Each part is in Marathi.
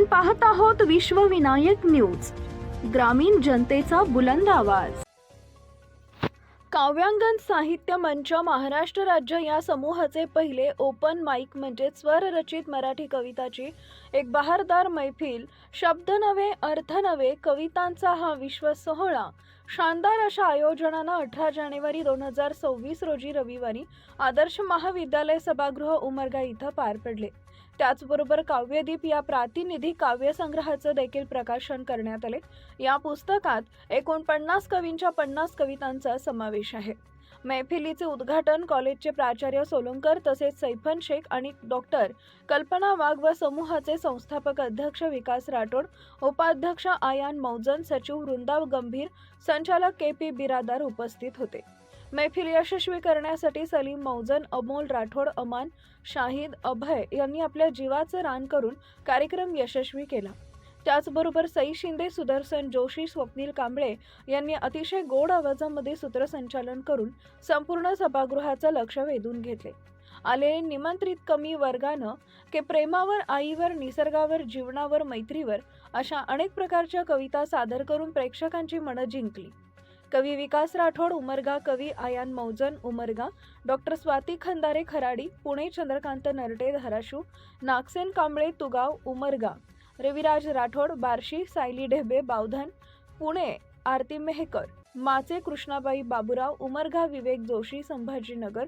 आपण पाहत आहोत विश्वविनायक न्यूज, ग्रामीण जनतेचा बुलंद आवाज। काव्यांगण साहित्य मंच महाराष्ट्र राज्य या समूहाचे पहिले ओपन माईक म्हणजे स्वररचित मराठी कविताची एक बहारदार मैफिल, शब्द नव्हे अर्थ नव्हे कवितांचा हा विश्व सोहळा शानदार अशा आयोजनानं 18 जानेवारी 2026 रोजी रविवारी आदर्श महाविद्यालय सभागृह उमरगा इथं पार पडले। त्याचबरोबर काव्यदीप या प्रातिनिधिक काव्यसंग्रहाचं देखील प्रकाशन करण्यात आले। या पुस्तकात एकूण 50 कवींच्या 50 कवितांचा समावेश आहे। मैफिलीचे उद्घाटन कॉलेजचे प्राचार्य सोलंकर तसेच सैफन शेख आणि डॉक्टर कल्पना वाघ व समूहाचे संस्थापक अध्यक्ष विकास राठोड, उपाध्यक्ष आयान मौजन, सचिव वृंदा गंभीर, संचालक के.पी. बिरादार उपस्थित होते। मैफिल यशस्वी करण्यासाठी सलीम मौजन, अमोल राठोड, अमान, शाहिद, अभय यांनी आपल्या जीवाचं रान करून कार्यक्रम यशस्वी केला। त्याचबरोबर सई शिंदे, सुदर्शन जोशी, स्वप्नील कांबळे यांनी अतिशय गोड आवाजामध्ये सूत्रसंचालन करून संपूर्ण सभागृहाचं लक्ष वेधून घेतले। आलेले निमंत्रित कमी वर्गानं के प्रेमावर, आईवर, निसर्गावर, जीवनावर, मैत्रीवर अशा अनेक प्रकारच्या कविता सादर करून प्रेक्षकांची मनं जिंकली। कवी विकास राठोड उमरगा, कवी आयान मौजन उमरगा, डॉक्टर स्वाती खंदारे खराडी पुणे, चंद्रकांत नरटे धाराशिव, नागसेन कांबळे तुगाव उमरगा, रविराज राठोड बार्शी, सायली ढेबे बावधन पुणे, आरती मेहकर माचे, कृष्णाबाई बाबूराव उमरगा, विवेक जोशी संभाजीनगर,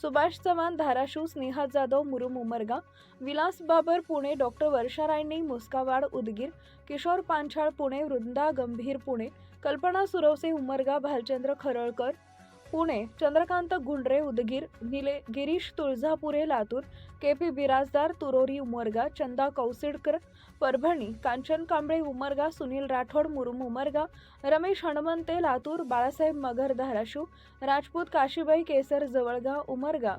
सुभाष चव्हाण धाराशिव, स्नेहा जाधव मुरुम उमरगा, विलास बाबर पुणे, डॉक्टर वर्षा रायणी मुस्कावाड उदगीर, किशोर पांचाळ पुणे, वृंदा गंभीर पुणे, कल्पना सुरवसे उमरगा, भालचंद्र खरळकर पुणे, चंद्रकांत गुंडरे उदगीर, गिरीश तुळजापुरे लातूर, के.पी. बिराजदार तुरोरी उमरगा, चंदा कौसिडकर परभणी, कांचन कांबळे उमरगा, सुनील राठोड मुरुम उमरगा, रमेश हनुमंते लातूर, बाळासाहेब मगर धाराशिव, राजपूत काशीबाई केसर जवळगा उमरगा,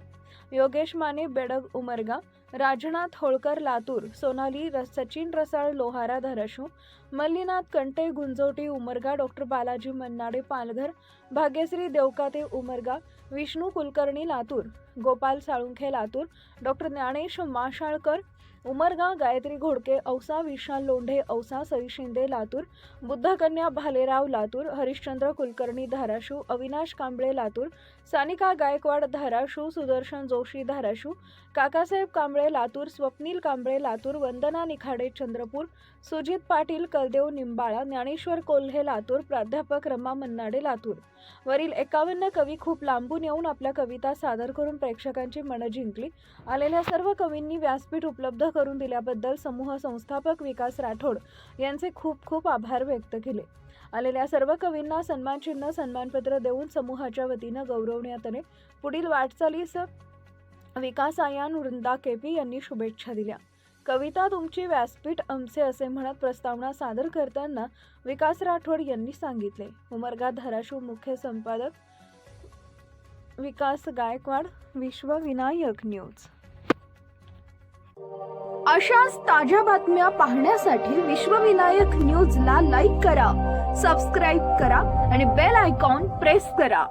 योगेश माने बेडग उमरगा, राजनाथ होळकर लातूर, सोनाली सचिन रसाळ लोहारा धाराशिव, मल्लीनाथ कंटे गुंजोटी उमरगा, डॉक्टर बालाजी मन्नाडे पालघर, भाग्यश्री देवकाते उमरगा, विष्णू कुलकर्णी लातूर, गोपाल साळुंखे लातूर, डॉक्टर ज्ञानेश माशाळकर उमरगा, गायत्री घोडके औसा, विशाल लोंढे औसा, सई शिंदे लातूर, बुद्धकन्या भालेराव लातूर, हरिश्चंद्र कुलकर्णी धाराशिव, अविनाश कांबळे लातूर, सानिका गायकवाड धाराशिव, सुदर्शन जोशी धाराशिव, काकासाहेब कांबळे लातूर, स्वप्नील कांबळे लातूर, वंदना निखाडे चंद्रपूर, सुजित पाटील कलदेव निंबाळा, ज्ञानेश्वर कोल्हे लातूर, प्राध्यापक रमा मन्नाडे लातूर। वरील 51 कवी खूप लांबून येऊन आपल्या कविता सादर करून प्रेक्षकांची मनं जिंकली। आलेल्या सर्व कवींनी व्यासपीठ उपलब्ध करून दिल्याबद्दल समूह संस्थापक विकास राठोड यांचे खूप खूप आभार व्यक्त केले। आलेल्या सर्व कवींना सन्मानचिन्ह, सन्मानपत्र देऊन समूहाच्या वतीनं गौरवण्यात आले। पुढील वाटचालीस विकास आयान वृंदा के.पी. यांनी शुभेच्छा दिल्या। कविता तुमची व्यासपीठ आमचे असे म्हणत प्रस्तावना सादर करताना विकास राठोड यांनी सांगितले। उमरगा धाराशिव मुख्य संपादक विकास गायकवाड, विश्वविनायक न्यूज। अशाच ताज्या बातम्या पाहण्यासाठी विश्वविनायक न्यूजला लाईक करा, सबस्क्राईब करा आणि बेल आयकॉन प्रेस करा।